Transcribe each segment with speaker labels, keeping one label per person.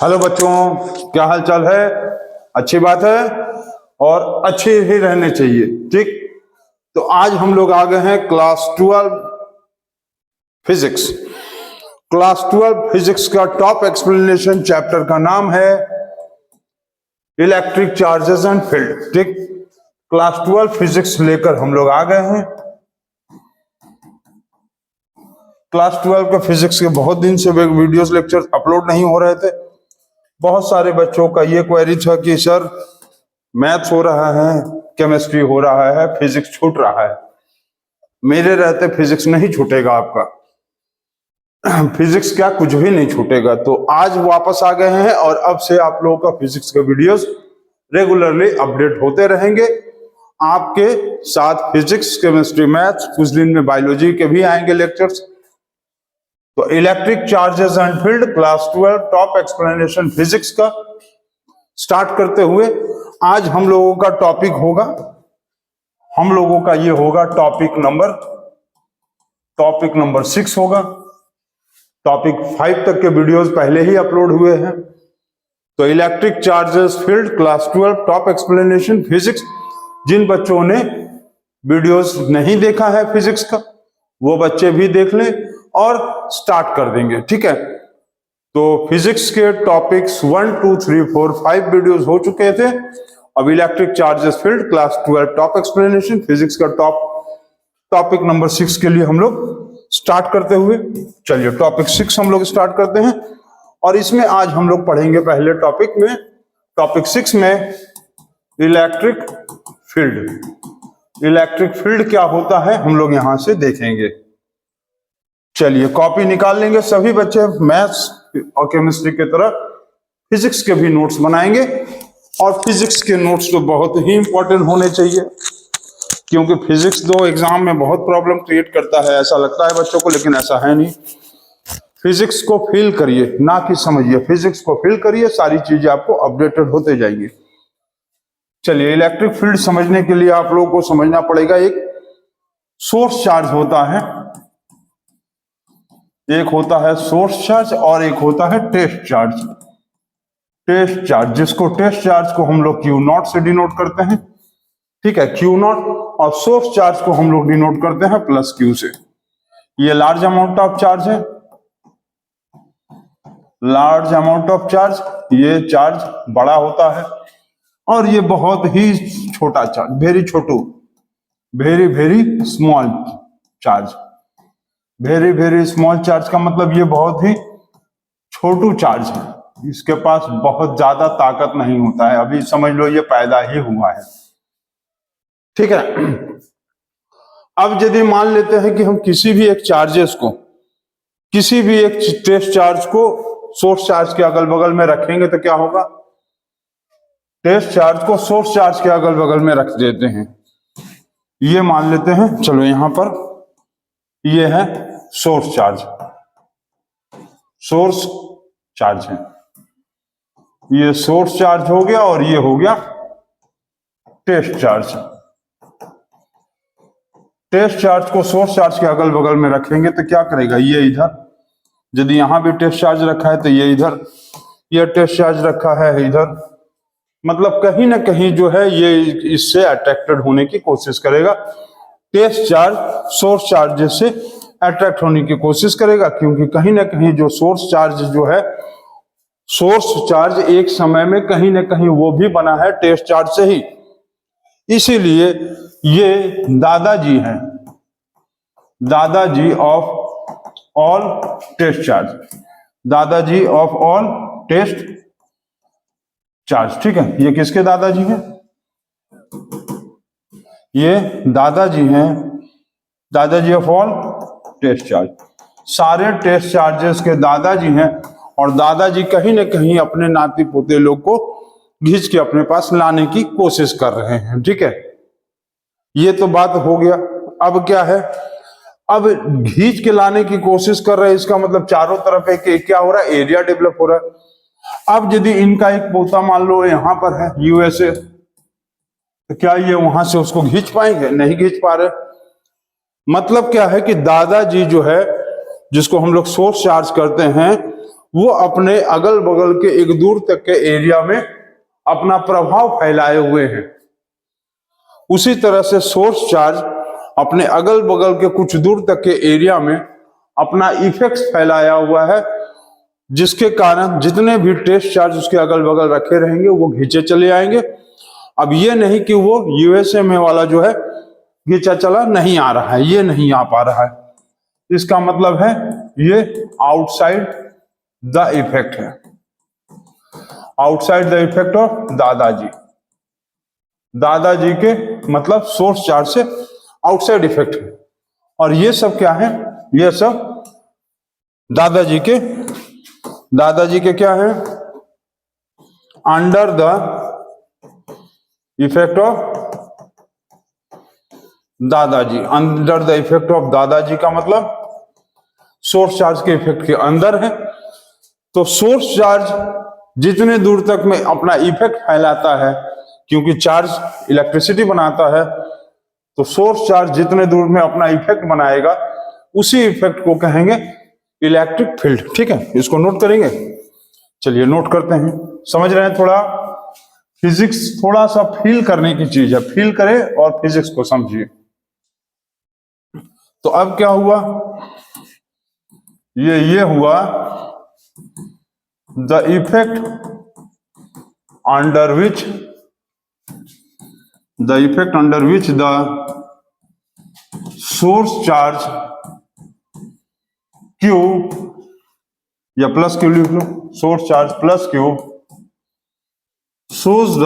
Speaker 1: Hello बच्चों, क्या हाल चाल है? अच्छी बात है और अच्छे ही रहने चाहिए। ठीक, तो आज हम लोग आ गए हैं क्लास 12 फिजिक्स। क्लास 12 फिजिक्स का टॉप एक्सप्लेनेशन चैप्टर का नाम है इलेक्ट्रिक चार्जेस एंड फील्ड। ठीक, क्लास 12 फिजिक्स लेकर हम लोग आ गए हैं। क्लास 12 का फिजिक्स के बहुत दिन से वीडियोस लेक्चर अपलोड नहीं हो रहे थे। बहुत सारे बच्चों का ये क्वेरी था कि सर मैथ्स हो रहा है, केमिस्ट्री हो रहा है, फिजिक्स छूट रहा है। मेरे रहते फिजिक्स नहीं छूटेगा आपका। फिजिक्स क्या, कुछ भी नहीं छूटेगा। तो आज वापस आ गए हैं और अब से आप लोगों का फिजिक्स के वीडियोस रेगुलरली अपडेट होते रहेंगे। आपके साथ फिजिक्स, केमिस्ट्री, मैथ्स, कुछ दिन में बायोलॉजी के भी आएंगे लेक्चर्स। तो electric charges and field class 12 top explanation physics का स्टार्ट करते हुए आज हम लोगों का टॉपिक होगा, हम लोगों का ये होगा टॉपिक नंबर 6 होगा। टॉपिक 5 तक के वीडियोस पहले ही अपलोड हुए हैं। तो electric charges field class 12 top explanation physics, जिन बच्चों ने वीडियोस नहीं देखा है फिजिक्स का, वो बच्चे भी देख लें और स्टार्ट कर देंगे। ठीक है, तो फिजिक्स के टॉपिक्स 1, 2, 3, 4, 5 वीडियोस हो चुके थे। अब electric charges field class 12 top explanation physics का टॉपिक नंबर 6 के लिए हम लोग स्टार्ट करते हुए, चलिए टॉपिक 6 हम लोग स्टार्ट करते हैं। और इसमें आज हम लोग पढ़ेंगे पहले टॉपिक 6 में इलेक्ट्रिक फील्ड। इलेक्ट्रिक फील्ड क्या होता है हम लोग यहां से देखेंगे। चलिए कॉपी निकाल लेंगे सभी बच्चे। मैथ्स और केमिस्ट्री की तरह फिजिक्स के भी नोट्स बनाएंगे और फिजिक्स के नोट्स तो बहुत ही इंपॉर्टेंट होने चाहिए, क्योंकि फिजिक्स दो एग्जाम में बहुत प्रॉब्लम क्रिएट करता है, ऐसा लगता है बच्चों को, लेकिन ऐसा है नहीं। फिजिक्स को फील करिए, ना कि समझिए। फिजिक्स को फील करिए, सारी चीजें आपको अपडेटेड होते जाएंगी। चलिए, इलेक्ट्रिक फील्ड समझने के लिए आप लोगों को समझना पड़ेगा, एक सोर्स चार्ज होता है, एक होता है सोर्स चार्ज और एक होता है टेस्ट चार्ज। टेस्ट चार्ज, जिसको टेस्ट चार्ज को हम लोग Q नॉट से डिनोट करते हैं। ठीक है, Q नॉट, और सोर्स चार्ज को हम लोग डिनोट करते हैं प्लस Q से। ये लार्ज अमाउंट ऑफ चार्ज है, लार्ज अमाउंट ऑफ चार्ज, ये चार्ज बड़ा होता है। और ये बहुत ही छोटा charge, very small charge. Very small charge का मतलब ये बहुत ही छोटू चार्ज है, इसके पास बहुत ज्यादा ताकत नहीं होता है। अभी समझ लो ये पैदा ही हुआ है। ठीक है, अब यदि मान लेते हैं कि हम किसी भी एक टेस्ट चार्ज को सोर्स चार्ज के अगल बगल में रखेंगे तो क्या होगा। टेस्ट चार्ज को सोर्स चार्ज के अगल बगल में रख देते हैं, ये मान लेते हैं। चलो यहां पर ये है सोर्स चार्ज है, ये सोर्स चार्ज हो गया और ये हो गया टेस्ट चार्ज। टेस्ट चार्ज को सोर्स चार्ज के अगल बगल में रखेंगे तो क्या करेगा, ये इधर, यदि यहां भी टेस्ट चार्ज रखा है तो ये इधर, ये टेस्ट चार्ज रखा है इधर, मतलब कहीं ना कहीं जो है ये इससे अट्रैक्टेड होने की कोशिश करेगा। टेस्ट चार्ज सोर्स चार्ज से अट्रैक्ट होने की कोशिश करेगा, क्योंकि कहीं ना कहीं जो सोर्स चार्ज एक समय में कहीं ना कहीं वो भी बना है टेस्ट चार्ज से ही। इसीलिए ये दादाजी हैं, दादाजी ऑफ ऑल टेस्ट चार्ज, दादाजी ऑफ ऑल टेस्ट चार्ज। ठीक है, ये किसके दादाजी हैं, ये दादाजी हैं, दादाजी ऑफ ऑल टेस्ट चार्ज, सारे टेस्ट चार्जेस के दादाजी हैं। और दादाजी कहीं ना कहीं अपने नाती पोते लोग को घींच के अपने पास लाने की कोशिश कर रहे हैं। ठीक है, ये तो बात हो गया। अब क्या है, अब घींच के लाने की कोशिश कर रहे हैं, इसका मतलब चारों तरफ एक क्या हो रहा है, एरिया डेवलप हो रहा है। अब यदि इनका एक पोता मान लो यहां पर है USA, तो क्या ये वहां से उसको घींच पाएंगे, नहीं घींच पा रहे। मतलब क्या है कि दादाजी जो है, जिसको हम लोग सोर्स चार्ज करते हैं, वो अपने अगल बगल के एक दूर तक के एरिया में अपना प्रभाव फैलाए हुए हैं। उसी तरह से सोर्स चार्ज अपने अगल बगल के कुछ दूर तक के एरिया में अपना इफेक्ट फैलाया हुआ है, जिसके कारण जितने भी टेस्ट चार्ज उसके अगल बगल रखे रहेंगे वो खींचे चले आएंगे। अब ये नहीं कि वो यूएसए में वाला जो है खींचा चला नहीं आ रहा है, ये नहीं आ पा रहा है। इसका मतलब है ये आउटसाइड द इफेक्ट है, आउटसाइड द इफेक्ट ऑफ दादाजी। दादाजी के मतलब सोर्स चार्ज से आउटसाइड इफेक्ट है। और ये सब क्या है, ये सब दादाजी के क्या है, अंडर द इफेक्ट ऑफ दादाजी। अंडर द इफेक्ट ऑफ दादाजी का मतलब सोर्स चार्ज के इफेक्ट के अंदर है। तो सोर्स चार्ज जितने दूर तक में अपना इफेक्ट फैलाता है, क्योंकि चार्ज इलेक्ट्रिसिटी बनाता है, तो सोर्स चार्ज जितने दूर में अपना इफेक्ट बनाएगा उसी इफेक्ट को कहेंगे इलेक्ट्रिक फील्ड। ठीक है, इसको नोट करेंगे। चलिए नोट करते हैं। समझ रहे हैं, थोड़ा फिजिक्स थोड़ा सा फील करने की चीज है, फील करें और फिजिक्स को समझिए। तो अब क्या हुआ, ये हुआ the effect under which the source charge Q, या प्लस क्यू लिख लो, source charge plus Q shows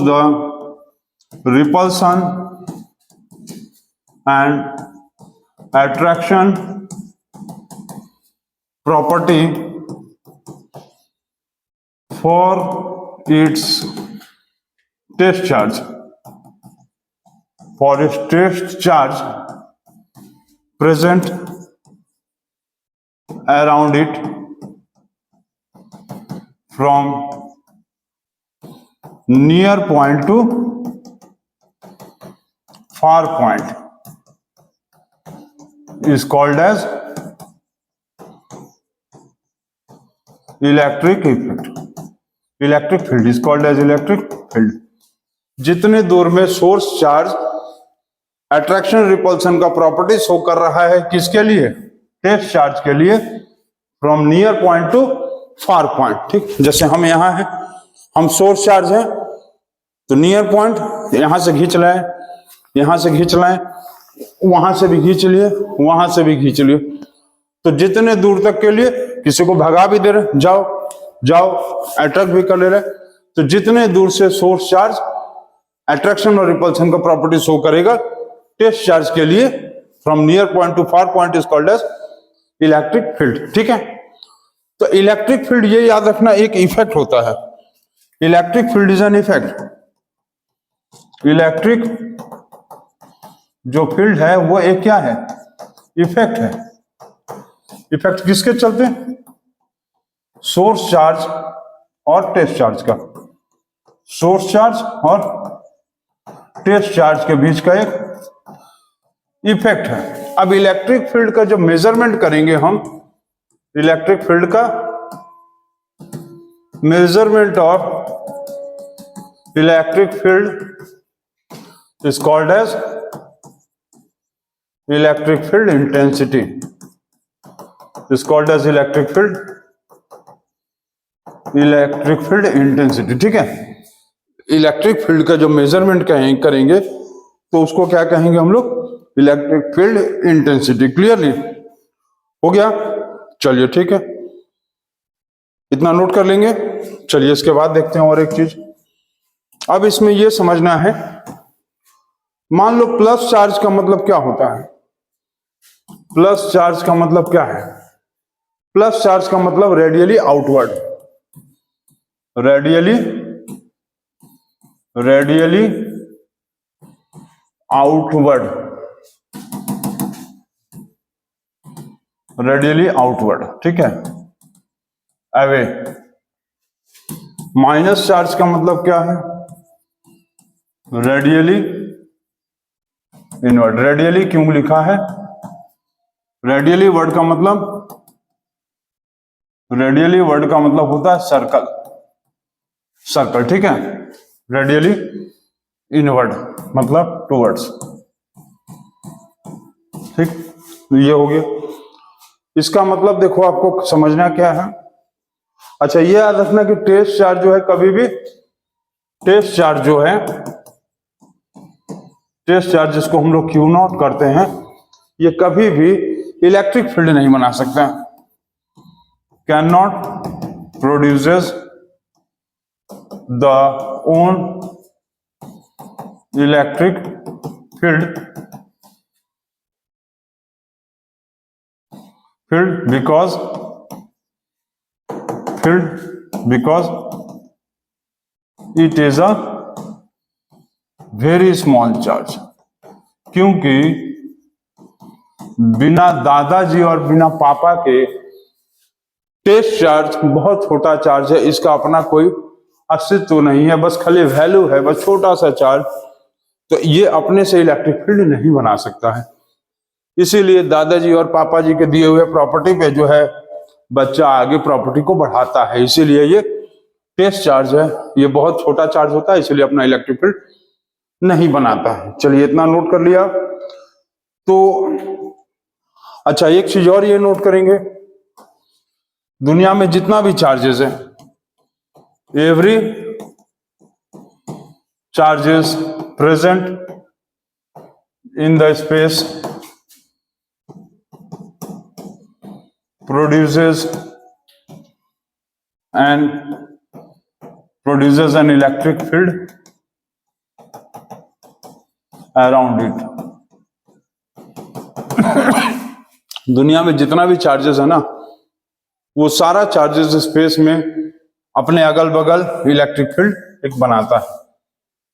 Speaker 1: the repulsion and attraction property for its test charge, present around it from near point to far point is called as electric effect. Electric field is called as electric field. जितने दूर में source charge attraction repulsion का property show कर रहा है, किसके लिए, test charge के लिए, from near point to far point. ठीक, जैसे हम यहाँ हैं, हम सोर्स चार्ज हैं, तो नियर पॉइंट यहां से खींच लाए, यहां से खींच लाए, वहां से भी खींच लिए, वहां से भी खींच लिए, तो जितने दूर तक के लिए किसी को भगा भी दे रहे, जाओ जाओ, अट्रैक्ट भी कर ले रहे, तो जितने दूर से सोर्स चार्ज अट्रैक्शन और रिपल्सन का प्रॉपर्टी शो करेगा टेस्ट चार्ज के लिए, from near point to far point is called as electric field. ठीक है, तो इलेक्ट्रिक फील्ड ये याद रखना एक इफेक्ट होता है। Electric field is an effect. Electric जो फील्ड है वो एक क्या है, इफेक्ट है। इफेक्ट किसके चलते, सोर्स चार्ज और टेस्ट चार्ज का, सोर्स चार्ज और टेस्ट चार्ज के बीच का एक इफेक्ट है। अब इलेक्ट्रिक फील्ड का जो मेजरमेंट करेंगे हम, इलेक्ट्रिक फील्ड का measurement of electric field is called as electric field intensity, is called as electric field intensity. ठीक है, इलेक्ट्रिक फील्ड का जो मेजरमेंट करेंगे तो उसको क्या कहेंगे हम लोग, इलेक्ट्रिक फील्ड इंटेंसिटी। क्लियरली हो गया, चलिए ठीक है, इतना नोट कर लेंगे। चलिए इसके बाद देखते हैं और एक चीज। अब इसमें यह समझना है, मान लो प्लस चार्ज का मतलब क्या होता है, प्लस चार्ज का मतलब क्या है, प्लस चार्ज का मतलब radially outward, radially outward, radially outward. ठीक है, अवे। माइनस चार्ज का मतलब क्या है, रेडियली इनवर्ड। रेडियली क्यों लिखा है, रेडियली वर्ड का मतलब रेडियली वर्ड का मतलब होता है सर्कल, सर्कल, ठीक है। रेडियली इनवर्ड मतलब टूवर्ड्स, ठीक, ये हो गया। इसका मतलब देखो आपको समझना क्या है। अच्छा, ये याद रखना कि टेस्ट चार्ज जो है कभी भी, टेस्ट चार्ज जो है, टेस्ट चार्ज जिसको हम लोग क्यू नॉट करते हैं, ये कभी भी इलेक्ट्रिक फील्ड नहीं बना सकता, can not produces the own electric field because it is a very small charge, क्योंकि बिना दादाजी और बिना पापा के टेस्ट चार्ज बहुत छोटा चार्ज है, इसका अपना कोई अस्तित्व नहीं है, बस खाली वैल्यू है, बस छोटा सा चार्ज, तो ये अपने से इलेक्ट्रिक फील्ड नहीं बना सकता है। इसीलिए दादाजी और पापा जी के दिए हुए प्रॉपर्टी पे जो है बच्चा आगे प्रॉपर्टी को बढ़ाता है, इसीलिए ये टेस्ट चार्ज है, ये बहुत छोटा चार्ज होता है, इसलिए अपना इलेक्ट्रिक फील्ड नहीं बनाता है। चलिए इतना नोट कर लिया। तो अच्छा, एक चीज और ये नोट करेंगे, दुनिया में जितना भी चार्जेस है, every charges present in the space produces an electric field around it। दुनिया में जितना भी चार्जेस है ना, वो सारा चार्जेस स्पेस में अपने अगल बगल इलेक्ट्रिक फील्ड एक बनाता है।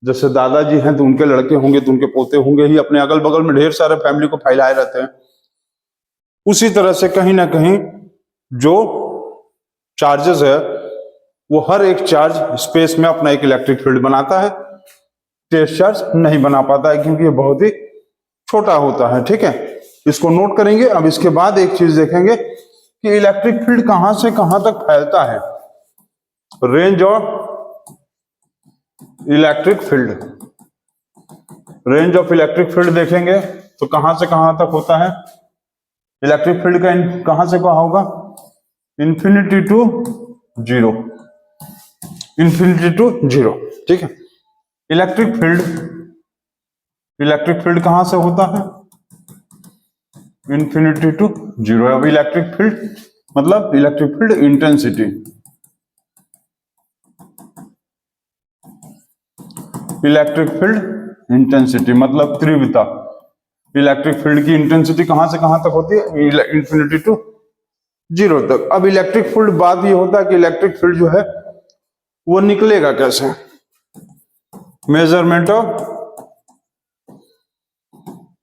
Speaker 1: जैसे दादाजी हैं तो उनके लड़के होंगे तो उनके पोते होंगे ही, अपने अगल बगल में ढेर सारे फैमिली को फैलाए रहते हैं। उसी तरह से कहीं ना कहीं जो चार्जेस है वो हर एक चार्ज स्पेस में अपना एक इलेक्ट्रिक फील्ड बनाता है, टेस्ट चार्ज नहीं बना पाता है क्योंकि ये बहुत ही छोटा होता है, ठीक है। इसको नोट करेंगे। अब इसके बाद एक चीज देखेंगे कि इलेक्ट्रिक फील्ड कहां से कहां तक फैलता है। Range of electric field, range of electric field देखेंगे तो कहां से कहां तक होता है। इलेक्ट्रिक फील्ड का कहां से कहां होगा, infinity to zero, infinity to zero, ठीक है। इलेक्ट्रिक फील्ड कहां से होता है, इंफिनिटी टू जीरो। अब इलेक्ट्रिक फील्ड मतलब electric field intensity, electric field intensity मतलब तीव्रता। इलेक्ट्रिक फील्ड की इंटेंसिटी कहां से कहां तक होती है, इंफिनिटी टू जीरो तक। अब इलेक्ट्रिक फील्ड बाद ये होता है कि इलेक्ट्रिक फील्ड जो है वो निकलेगा कैसे। Measurement of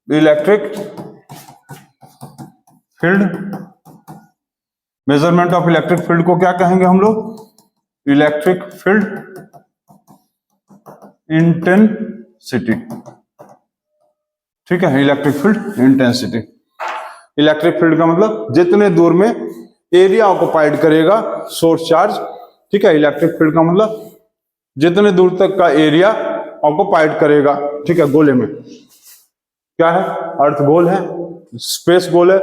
Speaker 1: electric field, measurement of electric field को क्या कहेंगे हम लोग, इलेक्ट्रिक फील्ड इंटेंसिटी, ठीक है। Electric field intensity, electric field का मतलब जितने दूर में एरिया ऑक्युपाइड करेगा सोर्स चार्ज, ठीक है। इलेक्ट्रिक फील्ड का मतलब जितने दूर तक का एरिया ऑक्युपाइड करेगा, ठीक है। गोले में क्या है, अर्थ गोल है, स्पेस गोल है,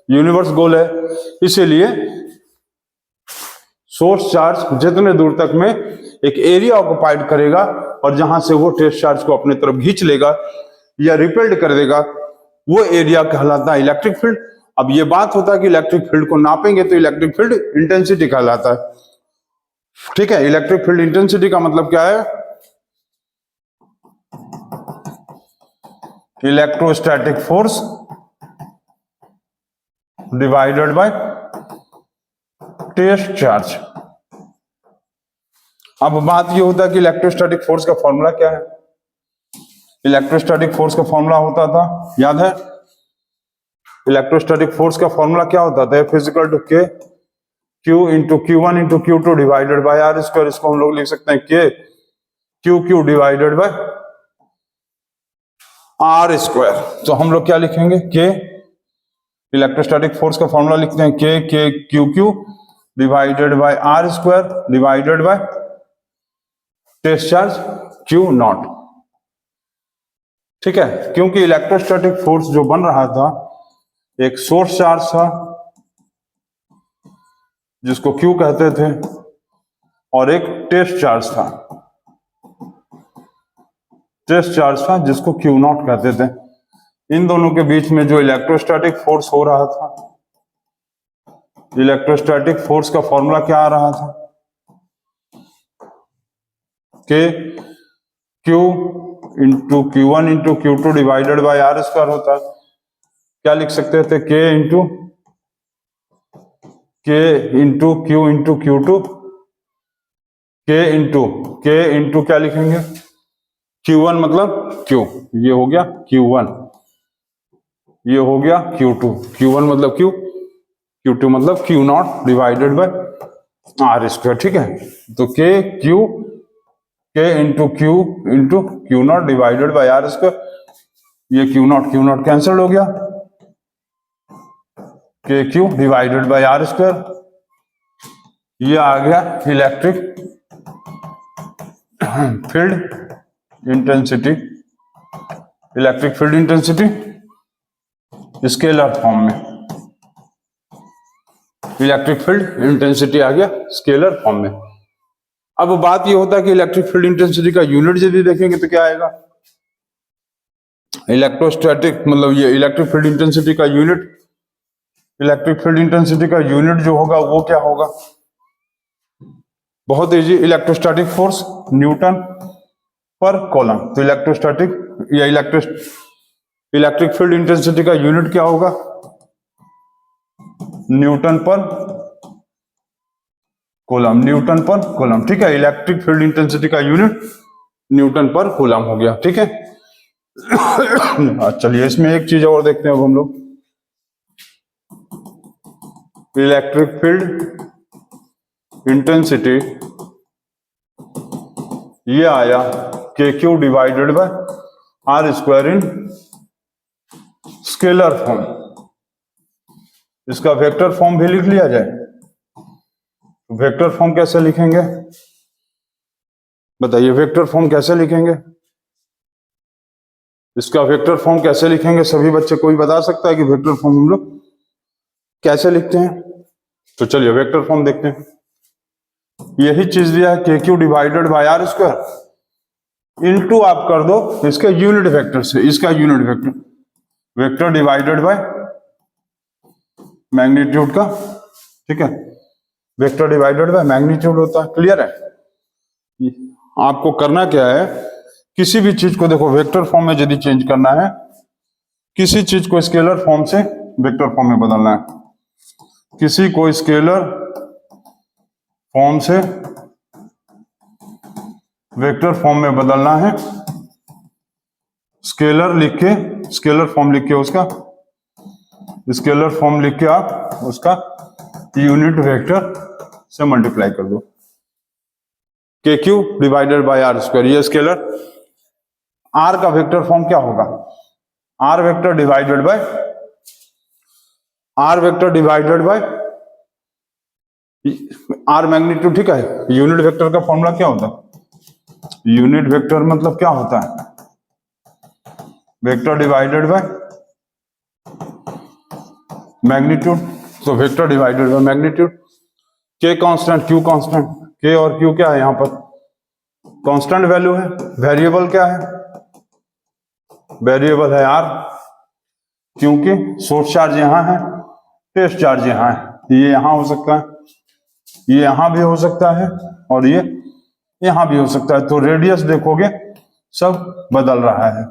Speaker 1: यूनिवर्स गोल है, इसीलिए सोर्स चार्ज जितने दूर तक में एक एरिया ऑक्युपाइड करेगा और जहां से वो टेस्ट चार्ज को अपने तरफ खींच लेगा या रिपेल्ड कर देगा, वो एरिया कहलाता है इलेक्ट्रिक फील्ड। अब ये बात होता है कि इलेक्ट्रिक फील्ड को नापेंगे तो इलेक्ट्रिक फील्ड इंटेंसिटी कहलाता है, ठीक है। इलेक्ट्रिक फील्ड इंटेंसिटी का मतलब क्या है, electrostatic force divided by test charge. अब बात ये होता है कि इलेक्ट्रोस्टैटिक फोर्स का फॉर्मूला क्या है। इलेक्ट्रोस्टैटिक फोर्स का फॉर्मूला होता था, याद है, इलेक्ट्रोस्टैटिक फोर्स का फॉर्मूला क्या होता था, physical to K Q into Q1 into Q2 divided by are square. इसको हम लोग लिख सकते हैं K Q divided by are square. तो हम लोग क्या लिखेंगे, के इलेक्ट्रोस्टैटिक फोर्स का फॉर्मूला लिखते हैं K Q divided by are square divided by test charge Q naught. ठीक है, क्योंकि इलेक्ट्रोस्टैटिक फोर्स जो बन रहा था एक सोर्स चार्ज था जिसको क्यू कहते थे और एक टेस्ट चार्ज था, टेस्ट चार्ज था जिसको क्यू नॉट कहते थे। इन दोनों के बीच में जो इलेक्ट्रोस्टैटिक फोर्स हो रहा था, इलेक्ट्रोस्टैटिक फोर्स का फॉर्मूला क्या आ रहा था कि Q into Q1 into Q2 divided by are square होता है। क्या लिख सकते थे, K into Q into Q2, K into क्या लिखेंगे, Q1 मतलब Q, ये हो गया Q1, ये हो गया Q2, Q1 मतलब Q, Q2 मतलब Q naught divided by are square. ठीक है, तो K into Q naught divided by are square, ये Q नॉट कैंसिल हो गया, KQ divided by are square, ये आ गया electric field intensity, electric field intensity scalar form में, इलेक्ट्रिक फील्ड इंटेंसिटी आ गया स्केलर फॉर्म में। अब बात ये होता है कि इलेक्ट्रिक फील्ड इंटेंसिटी का यूनिट यदि देखेंगे तो क्या आएगा, इलेक्ट्रोस्टैटिक मतलब ये इलेक्ट्रिक फील्ड इंटेंसिटी का यूनिट, इलेक्ट्रिक फील्ड इंटेंसिटी का यूनिट जो होगा वो क्या होगा, बहुत easy, electrostatic force Newton per column. तो इलेक्ट्रोस्टैटिक या इलेक्ट्रिक फील्ड इंटेंसिटी का यूनिट क्या होगा, Newton per coulomb, Newton per coulomb. ठीक है, इलेक्ट्रिक फील्ड इंटेंसिटी का यूनिट न्यूटन पर कूलम हो गया। ठीक है, चलिए इसमें एक चीज और देखते हैं अब हम लोग, इलेक्ट्रिक फील्ड इंटेंसिटी ये आया KQ divided by are square in scalar form. इसका वेक्टर फॉर्म भी लिख लिया जाए, वेक्टर फॉर्म कैसे लिखेंगे बताइए, वेक्टर फॉर्म कैसे लिखेंगे, इसका वेक्टर फॉर्म कैसे लिखेंगे, सभी बच्चे कोई बता सकता है कि वेक्टर फॉर्म हम लोग कैसे लिखते हैं। तो चलिए वेक्टर फॉर्म देखते हैं। यही चीज दिया है KQ divided by are square into आप कर दो इसके यूनिट वेक्टर से, इसका unit vector, vector divided by magnitude का। ठीक है, वेक्टर डिवाइडेड बाय मैग्नीट्यूड होता है। क्लियर है, आपको करना क्या है, किसी भी चीज को देखो वेक्टर फॉर्म में यदि चेंज करना है, किसी चीज को स्केलर फॉर्म से वेक्टर फॉर्म में बदलना है, किसी को स्केलर फॉर्म से वेक्टर फॉर्म में बदलना है, स्केलर लिख के, स्केलर फॉर्म लिख के उसका, स्केलर फॉर्म लिख के आप उसका यूनिट वेक्टर से मल्टीप्लाई कर दो, KQ divided by are square, ये स्केलर। आर का वेक्टर फॉर्म क्या होगा, R vector divided by R magnitude. ठीक है, यूनिट वेक्टर का फॉर्मूला क्या होता है, यूनिट वेक्टर मतलब क्या होता है, वेक्टर डिवाइडेड बाय मैग्नीट्यूड। तो vector divided by magnitude, K constant, Q constant, K और Q क्या है, यहां पर कांस्टेंट वैल्यू है, वेरिएबल क्या है, वेरिएबल है R, क्योंकि सोर्स चार्ज यहां है, टेस्ट चार्ज यहां है, ये यहां हो सकता है, ये यहां भी हो सकता है और ये यहां भी हो सकता है। तो रेडियस देखोगे सब बदल रहा है,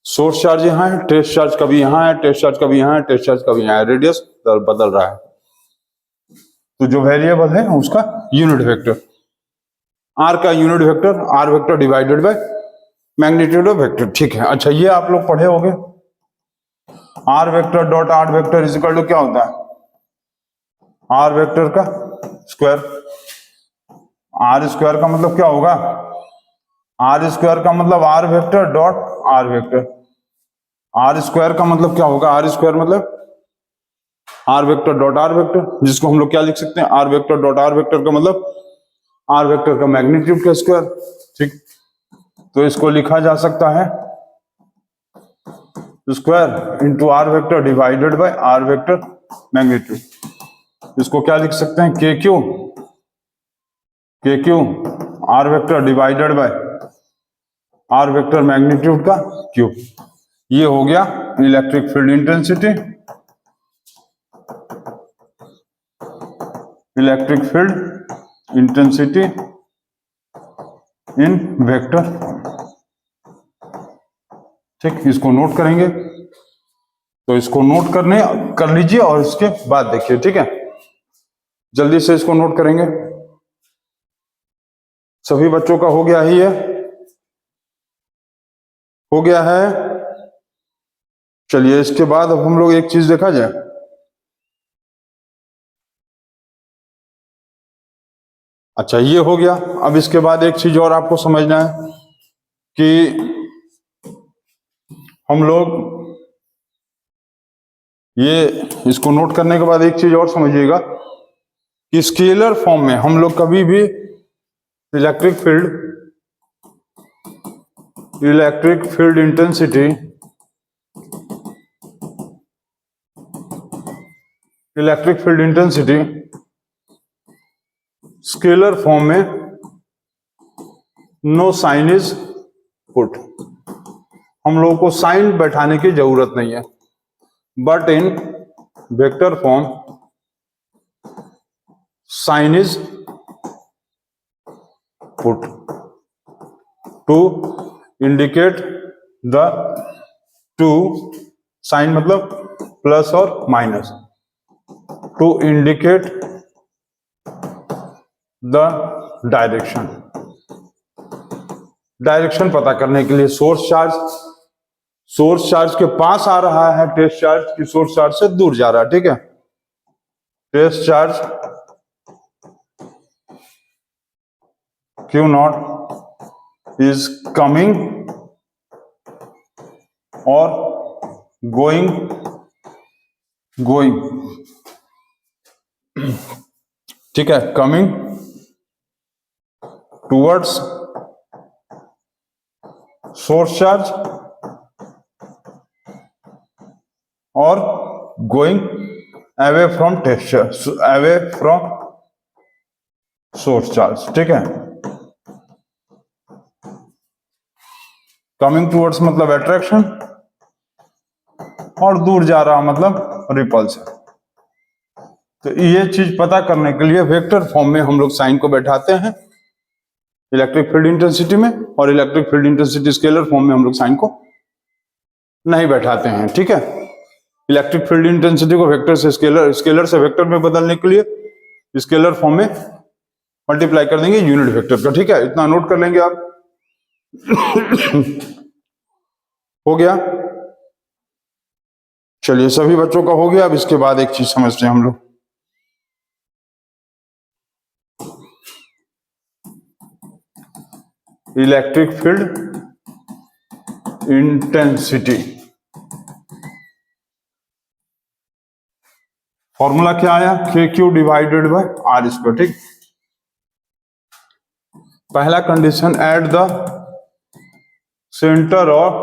Speaker 1: सोर्स चार्ज यहां है, टेस्ट चार्ज कभी यहां है, टेस्ट चार्ज कभी यहां है, टेस्ट चार्ज कभी यहां है, रेडियस बदल रहा है। तो जो वेरिएबल है उसका यूनिट वेक्टर, आर का unit vector, R vector divided by magnitude of vector. ठीक है, अच्छा ये आप लोग पढ़े होंगे, R vector dot R vector is equal to क्या होता है, आर वेक्टर का स्क्वायर। आर स्क्वायर का मतलब क्या होगा, आर स्क्वायर का मतलब R vector dot R vector, R square का मतलब क्या होगा, आर स्क्वायर मतलब R vector dot R vector, जिसको हम लोग क्या लिख सकते हैं, R vector dot R vector का मतलब आर वेक्टर का मैग्नीट्यूड का स्क्वायर। ठीक, तो इसको लिखा जा सकता है square into R vector divided by R vector magnitude. इसको क्या लिख सकते हैं, K Q R vector divided by R vector magnitude का क्यूब। ये हो गया electric field intensity, electric field intensity in vector. ठीक, इसको नोट करेंगे, तो इसको नोट कर लीजिए और इसके बाद देखिए। ठीक है, जल्दी से इसको नोट करेंगे। सभी बच्चों का हो गया ही है, हो गया है। चलिए इसके बाद अब हम लोग एक चीज देखा जाए, अच्छा ये हो गया। अब इसके बाद एक चीज और आपको समझना है कि हम लोग ये इसको नोट करने के बाद एक चीज और समझिएगा कि स्केलर फॉर्म में हम लोग कभी भी electric field intensity scalar form में नो साइन इज पुट, हम लोगों को साइन बैठाने की जरूरत नहीं है। But in vector form sign is put to indicate the to, sign मतलब प्लस और minus, to indicate the direction पता करने के लिए। सोर्स चार्ज के पास आ रहा है, टेस्ट चार्ज की सोर्स चार्ज से दूर जा रहा है। ठीक है, test charge Q naught is coming और गोइंग ठीक है, कमिंग टूवर्ड्स सोर्स चार्ज और going away from away from source charge. ठीक है, कमिंग टूवर्ड्स मतलब अट्रैक्शन और दूर जा रहा मतलब रिपल्सन। तो ये चीज पता करने के लिए वेक्टर फॉर्म में हम लोग साइन को बैठाते हैं इलेक्ट्रिक फील्ड इंटेंसिटी में, और electric field intensity scalar form में हम लोग साइन को नहीं बैठाते हैं। ठीक है, इलेक्ट्रिक फील्ड इंटेंसिटी को वेक्टर से स्केलर से वेक्टर में बदलने के लिए स्केलर फॉर्म में मल्टीप्लाई कर देंगे यूनिट वेक्टर का। ठीक है, इतना नोट कर लेंगे आप। हो गया, चलिए सभी बच्चों का हो गया। अब इसके बाद एक चीज समझते हैं हम लोग, इलेक्ट्रिक फील्ड इंटेंसिटी। फॉर्मूला क्या आया, K Q divided by are square. ठीक, पहला condition, at the centre of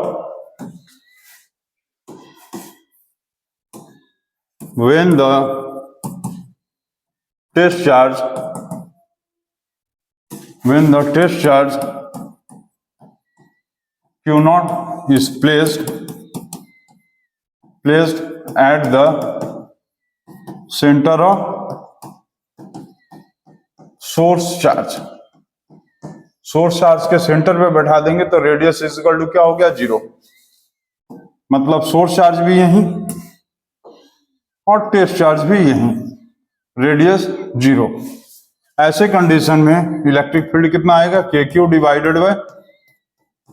Speaker 1: when the test charge Q naught is placed at the center of source charge, source charge के centre पे बैठा देंगे तो radius is equal to क्या हो गया, 0। मतलब सोर्स चार्ज भी यहीं और टेस्ट चार्ज भी यहीं, रेडियस 0। ऐसे कंडीशन में इलेक्ट्रिक फील्ड कितना आएगा, K Q divided by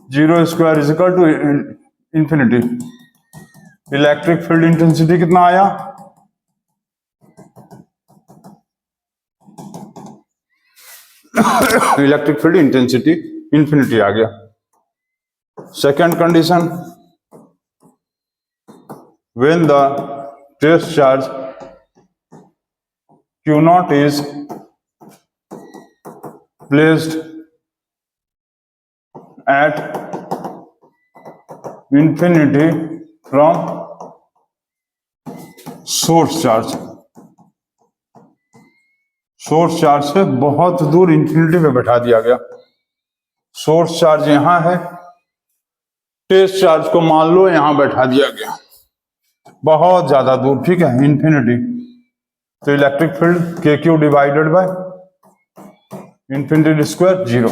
Speaker 1: 0 square is equal to infinity. Electric field intensity कितना आया, इलेक्ट्रिक फील्ड इंटेंसिटी इंफिनिटी आ गया। Second condition, when the test charge Q naught is placed at infinity from source charge, source charge से बहुत दूर infinity पे बैठा दिया गया। सोर्स चार्ज यहां है, टेस्ट चार्ज को मान लो यहां बैठा दिया गया बहुत ज्यादा दूर, ठीक है, इंफिनिटी। तो इलेक्ट्रिक फील्ड के Q divided bye infinity square 0।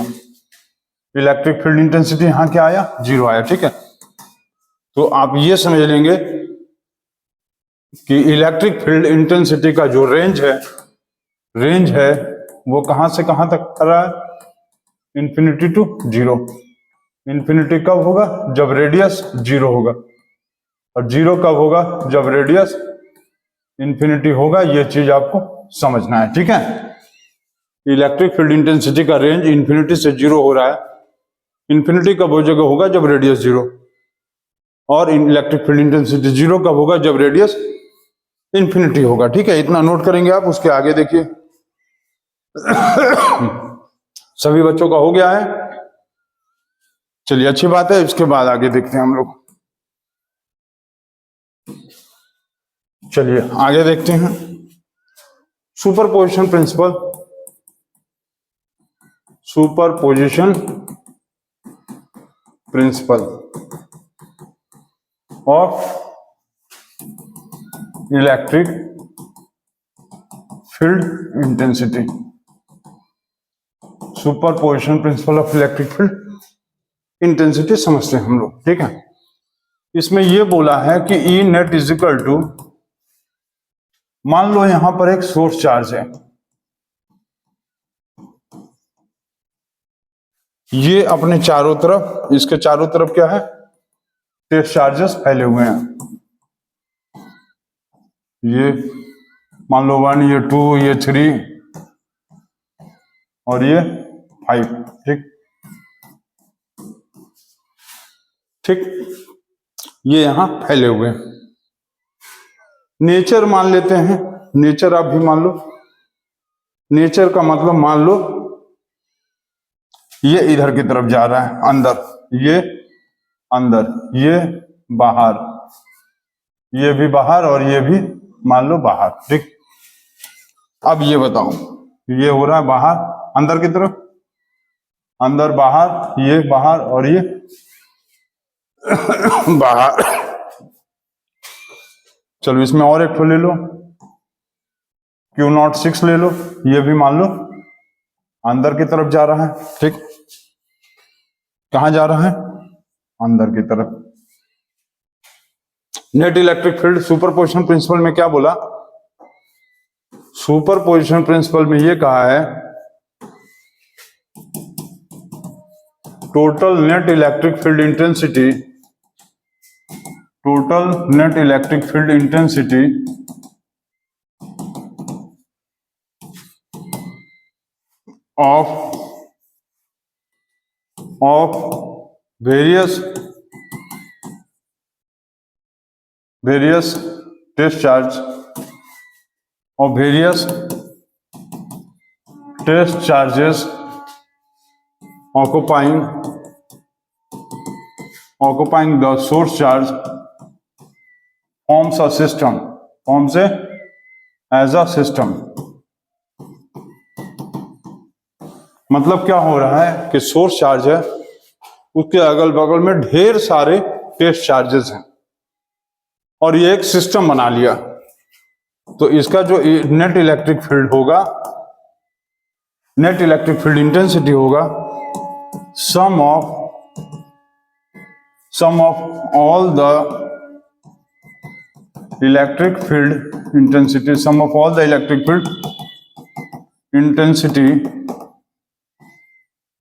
Speaker 1: Electric field intensity यहां क्या आया, 0 आया, ठीक है। तो आप ये समझ लेंगे कि इलेक्ट्रिक फील्ड इंटेंसिटी का जो रेंज है वो कहां से कहां तक कर रहा है, इंफिनिटी टू 0। इंफिनिटी कब होगा, जब रेडियस 0 होगा, और 0 कब होगा, जब रेडियस इंफिनिटी होगा। ये चीज आपको समझना है, ठीक है। इलेक्ट्रिक फील्ड इंटेंसिटी का रेंज इंफिनिटी से 0 हो रहा है। इंफिनिटी कब हो जगह होगा, जब रेडियस 0, और इलेक्ट्रिक फील्ड इंटेंसिटी 0 कब होगा, जब रेडियस इंफिनिटी होगा, ठीक है। इतना नोट करेंगे आप। उसके आगे देखिए सभी बच्चों का हो गया है, चलिए अच्छी बात है। इसके बाद आगे देखते हैं हम लोग, चलिए आगे देखते हैं। Superposition principle, superposition principle of electric field intensity, superposition principle of electric field intensity समझते हैं हम लोग, ठीक है। इसमें यह बोला है कि E net is equal to, मान लो यहां पर एक सोर्स चार्ज है, ये अपने चारों तरफ, इसके चारों तरफ क्या है, टेस्ट चार्जेस फैले हुए हैं। ये मान लो 1, ये 2, ये 3 और ये 5, ठीक ठीक, ये यहां फैले हुए हैं। नेचर मान लेते हैं, नेचर आप भी मान लो। नेचर का मतलब मान लो ये इधर की तरफ जा रहा है, अंदर, ये अंदर, ये बाहर, ये भी बाहर और ये भी मान लो बाहर, ठीक। अब ये बताओ, ये हो रहा है बाहर, अंदर की तरफ, अंदर बाहर, ये बाहर और ये बाहर। चलो इसमें और एक तो ले लो, Q06 ले लो, ये भी मान लो अंदर की तरफ जा रहा है, ठीक। कहां जा रहा है, अंदर की तरफ। Net electric field, superposition principle में क्या बोला, सुपरपोजिशन प्रिंसिपल में ये कहा है total net electric field intensity, total net electric field intensity of various test charge of various test charges occupying the source charge forms a system, forms as a system। मतलब क्या हो रहा है कि सोर्स चार्ज है, उसके अगल बगल में ढेर सारे टेस्ट चार्जेस हैं और ये एक सिस्टम बना लिया। तो इसका जो नेट इलेक्ट्रिक फील्ड होगा, नेट इलेक्ट्रिक फील्ड इंटेंसिटी होगा sum of all the electric field intensity, sum of all the electric field intensity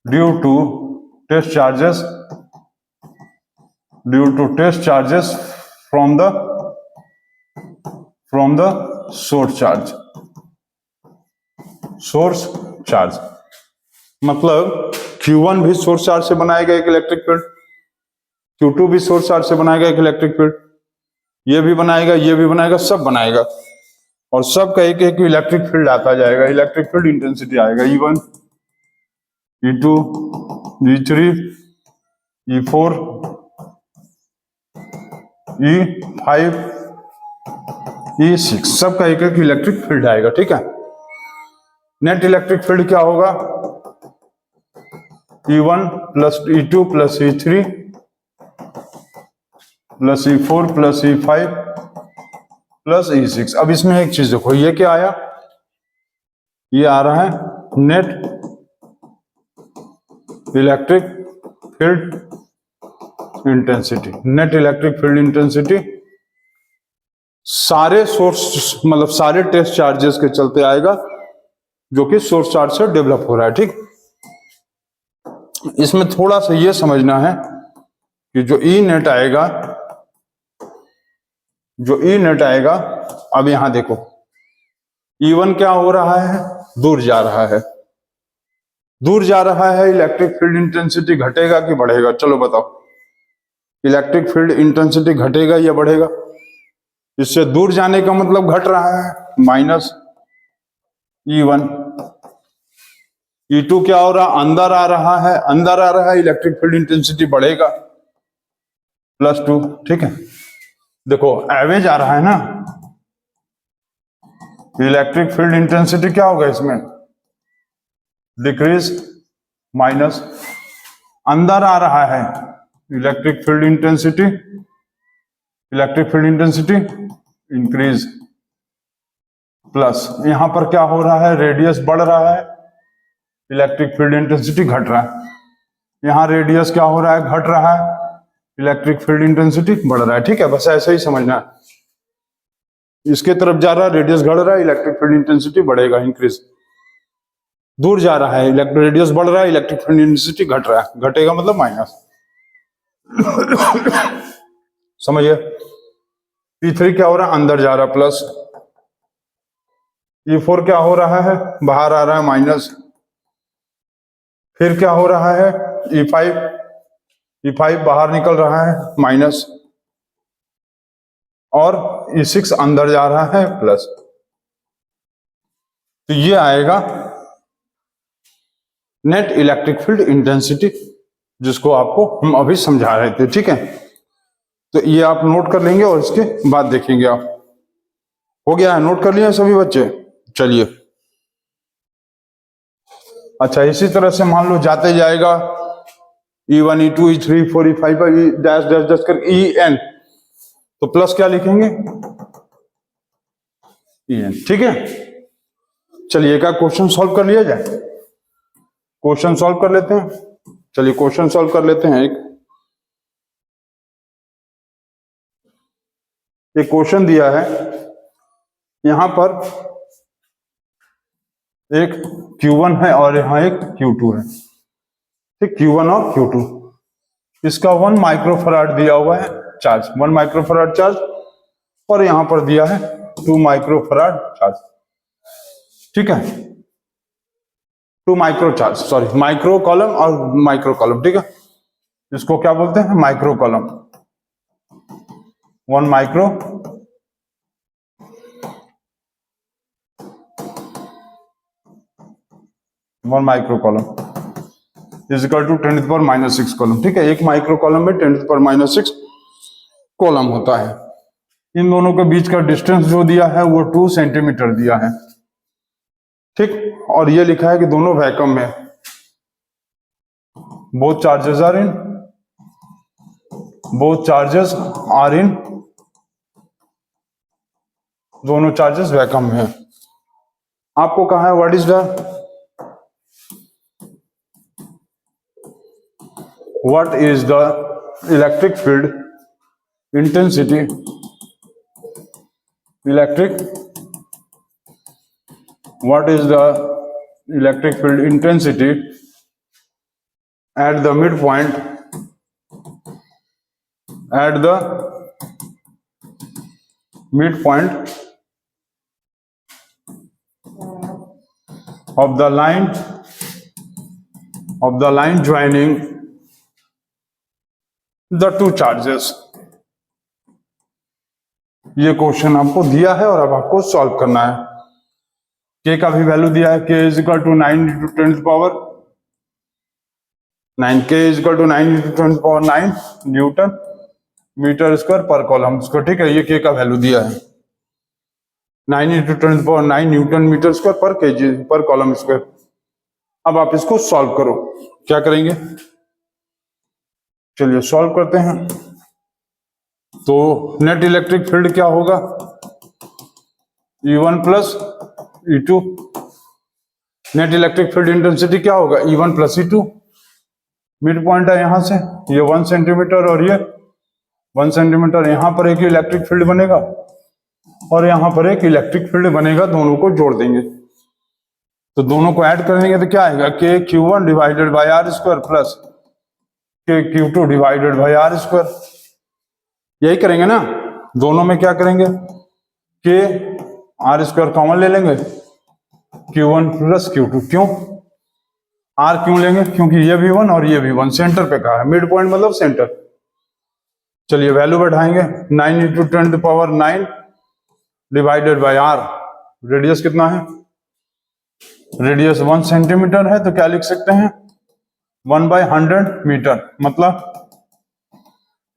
Speaker 1: due to test charges, due to test charges from the source charge, source charge. मतलब Q1 भी source charge से बनाएगा एक electric field, Q2 भी source charge से बनाएगा एक electric field, ये भी बनाएगा, ये भी बनाएगा, सब बनाएगा। और सबका एक एक इलेक्ट्रिक फील्ड आता जाएगा, इलेक्ट्रिक फील्ड इंटेंसिटी आएगा E1, E2, E3, E4, E5, E6, सबका एक एक इलेक्ट्रिक फील्ड आएगा। ठीक है, नेट इलेक्ट्रिक फील्ड क्या होगा? E1 plus E2 plus E3 plus E4 plus E5 plus E6। अब इसमें एक चीज देखो, ये क्या आया? ये आ रहा है net electric field intensity. Net electric field intensity सारे सोर्स मतलब सारे टेस्ट चार्जेस के चलते आएगा जो कि सोर्स चार्ज से डेवलप हो रहा है। ठीक, इसमें थोड़ा सा ये समझना है कि जो ई नेट आएगा, अब यहां देखो E1 क्या हो रहा है? दूर जा रहा है, दूर जा रहा है। इलेक्ट्रिक फील्ड इंटेंसिटी घटेगा कि बढ़ेगा? चलो बताओ, इलेक्ट्रिक फील्ड इंटेंसिटी घटेगा या बढ़ेगा? इससे दूर जाने का मतलब घट रहा है, माइनस E1। E2 क्या हो रहा? अंदर आ रहा है, अंदर आ रहा है, इलेक्ट्रिक फील्ड इंटेंसिटी बढ़ेगा, +2। ठीक है, देखो एवरेज आ रहा है ना, इलेक्ट्रिक फील्ड इंटेंसिटी क्या होगा इसमें? Decrease, minus. अंदर आ रहा है electric field intensity increase, plus यहां पर क्या हो रहा है? रेडियस बढ़ रहा है, इलेक्ट्रिक फील्ड इंटेंसिटी घट रहा है। यहां रेडियस क्या हो रहा है? घट रहा है, इलेक्ट्रिक फील्ड इंटेंसिटी बढ़ रहा है। ठीक है, बस ऐसे ही समझना है। इसके तरफ जा रहा है, रेडियस घट रहा है, इलेक्ट्रिक फील्ड इंटेंसिटी बढ़ेगा, इंक्रीज। दूर जा रहा है, रेडियस बढ़ रहा है, इलेक्ट्रिक फील्ड इंटेंसिटी घट रहा है, घटेगा मतलब माइनस। समझिए, P3 क्या हो रहा है? अंदर जा रहा है, प्लस। E4 क्या हो रहा है? बाहर आ रहा है, माइनस। फिर क्या हो रहा है? E5 बाहर निकल रहा है, माइनस। और E6 अंदर जा रहा है, प्लस। तो ये आएगा नेट इलेक्ट्रिक फील्ड इंटेंसिटी, जिसको आपको हम अभी समझा रहे थे। ठीक है, तो ये आप नोट कर लेंगे और इसके बाद देखेंगे आप। हो गया है? नोट कर लिया सभी बच्चे? चलिए, अच्छा, इसी तरह से मान लो जाते जाएगा E1, E2, E3, E4, E5 dash dash dash कर En, तो प्लस क्या लिखेंगे? En। ठीक है, चलिए एक क्वेश्चन सॉल्व कर लिया जाए। क्वेश्चन सॉल्व कर लेते हैं, चलिए क्वेश्चन सॉल्व कर लेते हैं। एक क्वेश्चन दिया है, यहां पर एक Q1 है और यहां एक Q2 है। ठीक, Q1 और Q2, इसका 1 माइक्रोफराड दिया हुआ है चार्ज, 1 माइक्रोफराड चार्ज, और यहां पर दिया है 2 माइक्रोफराड चार्ज। ठीक है, 2 micro charge, sorry, micro coulomb और माइक्रो कॉलम। ठीक है, इसको क्या बोलते हैं? Micro coulomb. 1 micro coulomb is equal to 10⁻⁻6 coulomb. ठीक है, एक माइक्रो कॉलम में 10⁻⁻6 कॉलम होता है। इन दोनों के बीच का डिस्टेंस जो दिया है वो 2 सेंटीमीटर दिया है। ठीक, और ये लिखा है कि दोनों वैक्यूम में, बोथ चार्जेस आर इन, दोनों चार्जेस वैक्यूम में है। आपको कहा है what is the electric field intensity, what is the electric field intensity at the midpoint of the line joining the two charges. ये क्वेश्चन आपको दिया है और अब आपको सॉल्व करना है। के का भी वैल्यू दिया है, K is equal to 9 into 10 power 9, K is equal to 9 into 10 power 9 newton metre square per coulomb square. ठीक है, ये के का वैल्यू दिया है 9 into 10 power 9 newton metre square per KG per coulomb square. अब आप इसको सॉल्व करो, क्या करेंगे, चलिए सॉल्व करते हैं। तो नेट इलेक्ट्रिक फील्ड क्या होगा, E1 plus E2। Net electric field intensity क्या होगा, E1 plus E2। Mid point है यहां से, ये 1 सेंटीमीटर और ये 1 सेंटीमीटर। यहां पर एक इलेक्ट्रिक फील्ड बनेगा और यहां पर एक इलेक्ट्रिक फील्ड बनेगा, दोनों को जोड़ देंगे तो दोनों को ऐड कर देंगे तो क्या आएगा, K Q1 divided by R square plus K Q2 divided by R square. यही करेंगे ना, दोनों में क्या करेंगे, के आर स्क्वायर कॉमन ले लेंगे, Q1 प्लस Q2। क्यों आर क्यों लेंगे, क्योंकि ये भी 1 और ये भी 1 सेंटर पे कहा है, मिड पॉइंट मतलब सेंटर। चलिए वैल्यू बैठाएंगे, 9 into 10 power 9 divided by R. Radius कितना है, रेडियस 1 सेंटीमीटर है, तो क्या लिख सकते हैं 1/100 मीटर, मतलब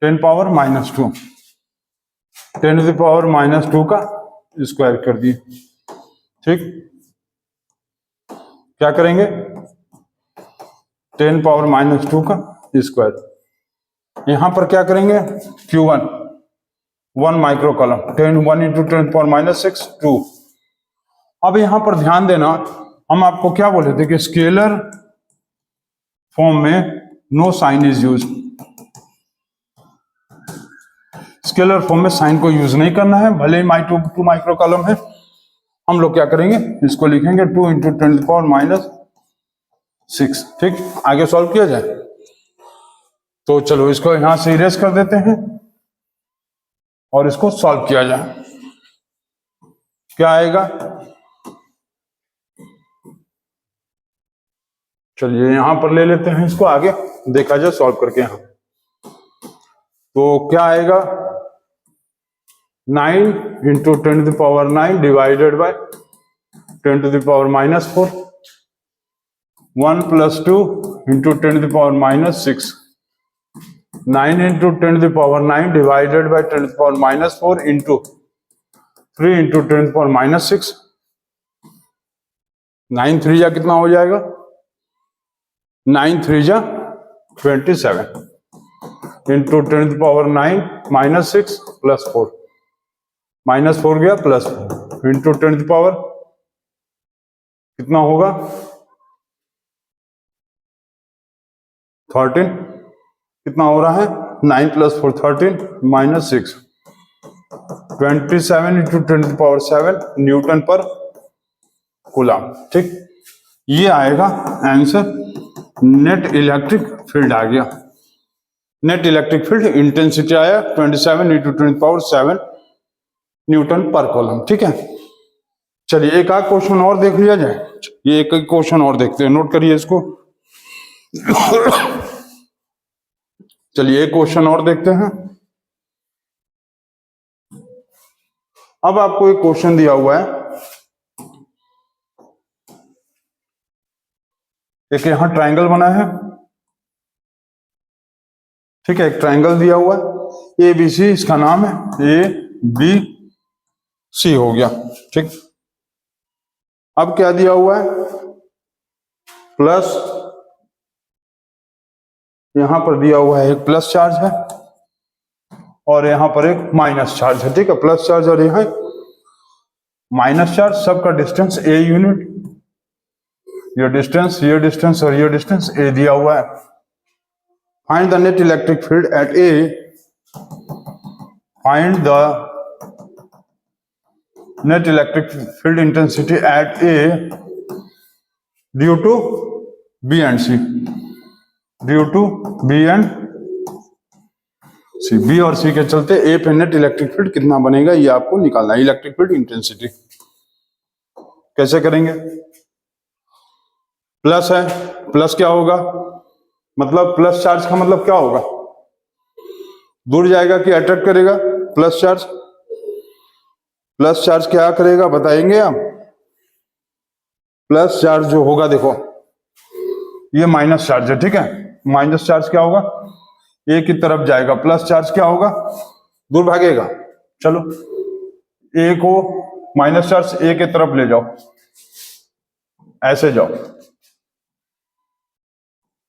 Speaker 1: 10 पावर -2, 10 टू द पावर -2 का स्क्वायर कर दिए। ठीक, क्या करेंगे 10 पावर -2 का स्क्वायर। यहां पर क्या करेंगे, Q1 1 micro coulomb 1 into 10 power -6 2। अब यहां पर ध्यान देना, हम आपको क्या बोले थे कि स्केलर फॉर्म में no sign is use. Scalar form में साइन को यूज नहीं करना है, भले ही 2 माइक्रो कॉलम है। हम लोग क्या करेंगे, इसको लिखेंगे 2 इंटू 10 पावर -6। ठीक, आगे सॉल्व किया जाए तो चलो इसको यहां से इरेज कर देते हैं और इसको सॉल्व किया जाए। क्या आएगा, चलिए यहां पर ले लेते हैं इसको, आगे देखा जाए सॉल्व करके। यहां तो क्या आएगा, 9 into 10 to the power 9 divided by 10 to the power -4, 1 plus 2 into 10 to the power -6, 9 into 10 to the power 9 divided by 10 to the power -4 into 3 into 10 to the power -6। 9 3 जा कितना हो जाएगा, 9 3 जा 27 into 10 to the power 9 -6 plus 4, -4 गया plus 4 into 10 to the power कितना होगा 13। कितना हो रहा है, 9 plus 4 13 -6 27 into 10 to the power 7 newton per coulomb. ठीक, ये आएगा आंसर। नेट इलेक्ट्रिक फील्ड आ गया, नेट इलेक्ट्रिक फील्ड इंटेंसिटी आया 27 into 10 to the power 7 newton per coulomb. ठीक है, चलिए एक आध क्वेश्चन और देख लिया जाए। ये एक क्वेश्चन और देखते हैं, नोट करिए इसको। चलिए एक क्वेश्चन और देखते हैं। अब आपको एक क्वेश्चन दिया हुआ है, एक यहां ट्रायंगल बना है। ठीक है, एक ट्रायंगल दिया हुआ है ABC, इसका नाम है ABC हो गया। ठीक, अब क्या दिया हुआ है, प्लस, यहां पर दिया हुआ है एक प्लस चार्ज है और यहां पर एक माइनस चार्ज है। ठीक है, प्लस चार्ज और यहां माइनस चार्ज, सबका डिस्टेंस A यूनिट, ये डिस्टेंस और ये डिस्टेंस A दिया हुआ है। Find the net electric field at A, find the net electric field intensity at A due to B and C, due to B and C, B और C के चलते A पे net electric field कितना बनेगा, ये आपको निकालना है। इलेक्ट्रिक फील्ड इंटेंसिटी कैसे करेंगे, प्लस है, प्लस क्या होगा, मतलब प्लस चार्ज का मतलब क्या होगा, दूर जाएगा कि अट्रैक्ट करेगा, प्लस चार्ज प्लस चार्ज क्या करेगा बताएंगे आप? प्लस चार्ज जो होगा, देखो ये माइनस चार्ज है, ठीक है। माइनस चार्ज क्या होगा? ए की तरफ जाएगा। प्लस चार्ज क्या होगा? दूर भागेगा। चलो ए को, माइनस चार्ज ए की तरफ ले जाओ, ऐसे जाओ,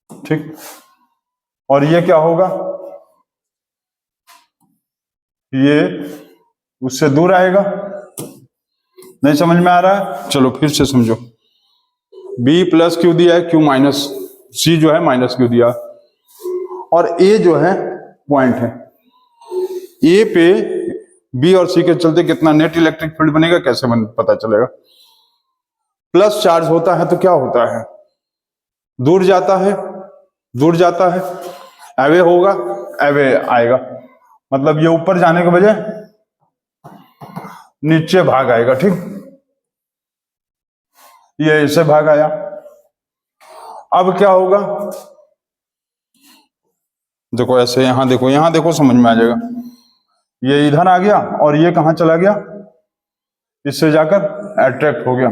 Speaker 1: ठीक। और ये क्या होगा? ये उससे दूर आएगा। नहीं समझ में आ रहा है? चलो फिर से समझो। बी प्लस क्यू दिया है, क्यू माइनस, सी जो है माइनस क्यू दिया, और ए जो है पॉइंट है। ए पे बी और सी के चलते कितना नेट इलेक्ट्रिक फील्ड बनेगा, कैसे पता चलेगा? प्लस चार्ज होता है तो क्या होता है? दूर जाता है, दूर जाता है, अवे होगा, अवे आएगा, मतलब ये ऊपर जाने के बजाय नीचे भाग आएगा, ठीक। ये ऐसे भाग आया। अब क्या होगा? देखो ऐसे, यहां देखो, यहां देखो, समझ में आ जाएगा। ये इधर आ गया और ये कहां चला गया? इससे जाकर अट्रैक्ट हो गया,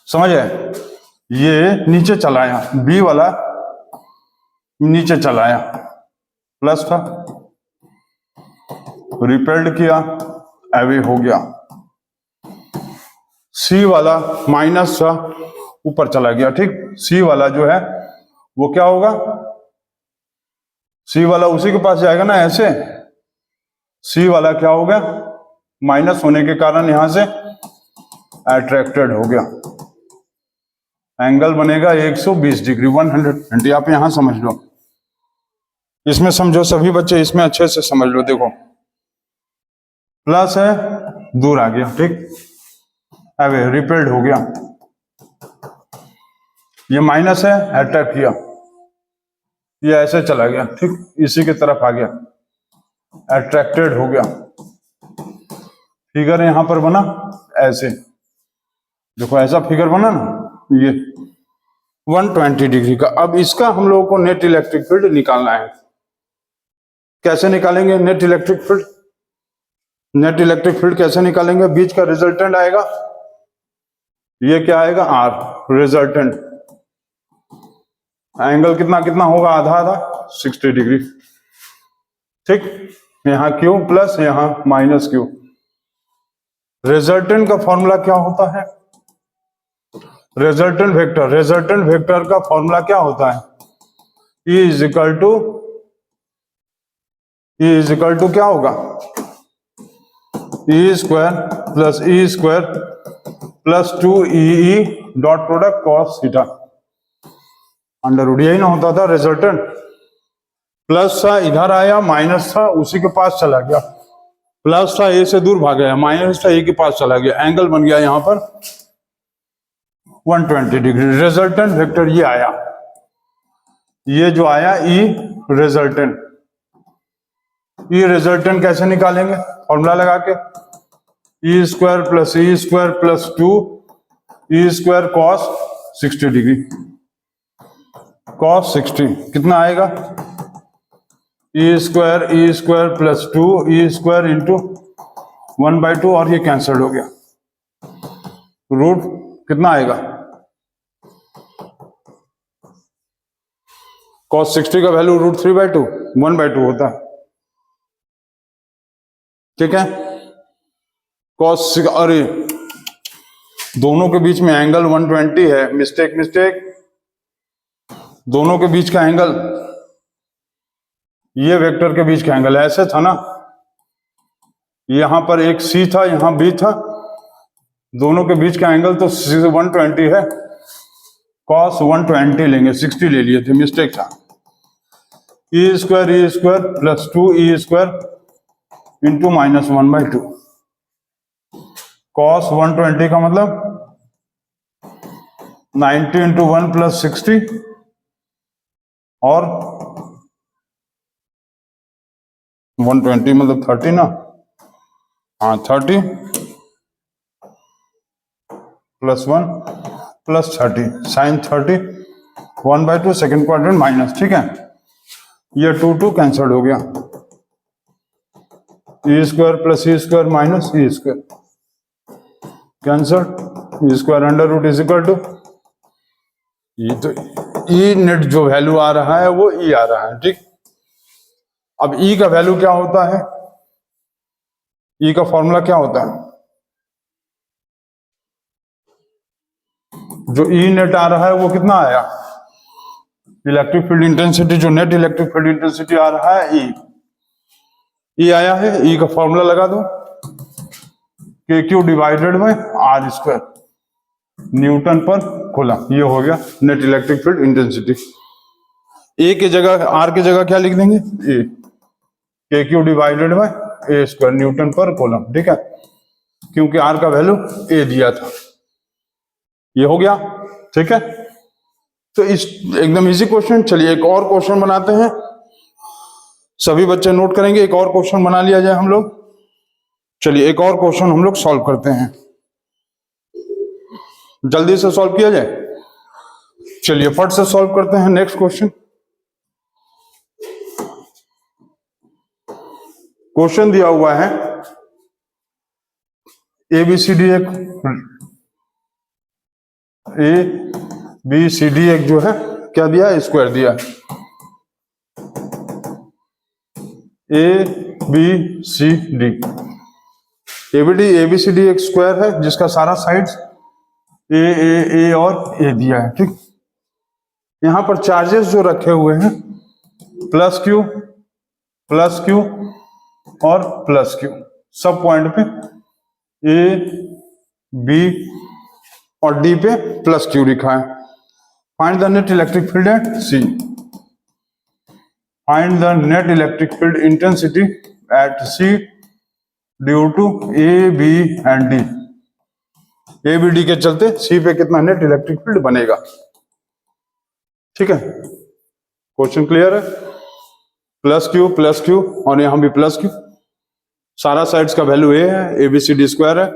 Speaker 1: समझ है? ये नीचे चला आया, बी वाला नीचे चला आया, प्लस था, रिपेल्ड किया, अवे हो गया। सी वाला माइनस था, ऊपर चला गया, ठीक। सी वाला जो है वो क्या होगा? सी वाला उसी के पास जाएगा ना, ऐसे। सी वाला क्या हो गया? माइनस होने के कारण यहां से अट्रैक्टेड हो गया। एंगल बनेगा 120 डिग्री, 120। आप यहां समझ लो, इसमें समझो सभी बच्चे, इसमें अच्छे से समझ लो। देखो प्लस है, दूर आ गया, ठीक, अवे रिपेल्ड हो गया। ये माइनस है, अट्रैक्ट किया, ये ऐसे चला गया, ठीक, इसी की तरफ आ गया, अट्रैक्टेड हो गया। फिगर यहां पर बना ऐसे, देखो ऐसा फिगर बना ना, ये 120 डिग्री का। अब इसका हम लोगों को नेट इलेक्ट्रिक फील्ड निकालना है। कैसे निकालेंगे net electric field? Net electric field कैसे निकालेंगे? बीच का रिजल्टेंट आएगा, ये क्या आएगा? Are, resultant. एंगल कितना कितना होगा? आधा आधा, 60 डिग्री, ठीक। यहां क्यू प्लस, यहां माइनस क्यू। रिजल्टेंट का फॉर्मूला क्या होता है? रिजल्टेंट वेक्टर, रिजल्टेंट वेक्टर का फॉर्मूला क्या होता है? E इज इक्वल टू क्या होगा? E square plus E square plus 2EE dot product cos theta, under root. यही ना होता था रिजल्टेंट? प्लस था, इधर आया, माइनस था, उसी के पास चला गया। प्लस था, ए से दूर भाग गया, माइनस था, ए के पास चला गया, एंगल बन गया यहां पर 120 डिग्री। रिजल्टेंट वेक्टर ये आया, ये जो आया ई रिजल्टेंट। ई रिजल्टेंट कैसे निकालेंगे? फॉर्मूला लगा के, E square plus E square plus 2 square cos 60 degree, cos 60 कितना आएगा? E square plus 2 square into 1/2, और ये कैंसिल हो गया। रूट कितना आएगा? cos 60 का वैल्यू रूट 3/2, 1/2 होता है, ठीक है। cos, अरे दोनों के बीच में एंगल 120 है, मिस्टेक, दोनों के बीच का एंगल, ये वेक्टर के बीच का एंगल ऐसे था ना, यहां पर एक सी था, यहां बी था, दोनों के बीच का एंगल तो 120 है, cos 120 लेंगे, 60 ले लिए थे, मिस्टेक था। E square plus 2 square into minus 1/2, cos 120 का मतलब 90 इंटू 1 प्लस 60, और 120 मतलब 30 ना, हाँ 30 plus 1 plus 30, sine 30, 1/2 second quadrant minus, ठीक है। ये 2 कैंसल हो गया, E square plus E square minus E square cancel, E square under root is equal to E. तो ई नेट जो वैल्यू आ रहा है वो ई आ रहा है, ठीक। अब ई का वैल्यू क्या होता है, ई का फॉर्मूला क्या होता है, जो ई नेट आ रहा है वो कितना आया, इलेक्ट्रिक फील्ड इंटेंसिटी, जो नेट इलेक्ट्रिक फील्ड इंटेंसिटी आ रहा है ई आया है। ई का फॉर्मूला लगा दो, K Q divided by are square newton per coulomb. ये हो गया net electric field intensity. A की जगह, आर की जगह क्या लिख देंगे, ए, के क्यू डिवाइडेड बाय ए स्क्वायर न्यूटन पर कूलम, ठीक है, क्योंकि आर का वैल्यू ए दिया था। ये हो गया, ठीक है। तो इस एकदम इजी क्वेश्चन। चलिए एक और क्वेश्चन बनाते हैं, सभी बच्चे नोट करेंगे। एक और क्वेश्चन बना लिया जाए हम लोग। चलिए एक और क्वेश्चन हम लोग सॉल्व करते हैं, जल्दी से सॉल्व किया जाए। चलिए फट से सॉल्व करते हैं नेक्स्ट क्वेश्चन। क्वेश्चन दिया हुआ है ए बी सी डी, एक ए बी सी डी एक जो है क्या दिया, स्क्वायर दिया, A B C D. A B C D एक स्क्वायर है जिसका सारा साइड्स ए और ए दिया है, ठीक। यहां पर चार्जेस जो रखे हुए हैं प्लस क्यू और प्लस क्यू, सब पॉइंट पे ए बी और डी पे प्लस क्यू लिखा है। Find the net electric field at C, find the net electric field intensity at C due to A B and D. A B D के चलते सी पे कितना नेट इलेक्ट्रिक फील्ड बनेगा, ठीक है। क्वेश्चन क्लियर है, प्लस क्यू और यहां भी प्लस क्यू, सारा साइड्स का वैल्यू ए है, A B C D square है।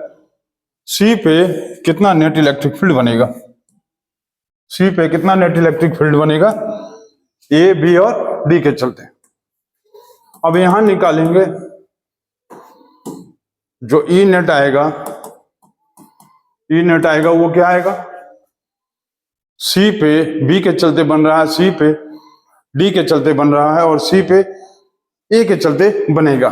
Speaker 1: सी पे कितना नेट इलेक्ट्रिक फील्ड बनेगा, सी पे कितना नेट इलेक्ट्रिक फील्ड बनेगा ए बी और डी के चलते। अब यहां निकालेंगे जो ई नेट आएगा, वो क्या आएगा, सी पे बी के चलते बन रहा है, सी पे डी के चलते बन रहा है और सी पे ए के चलते बनेगा।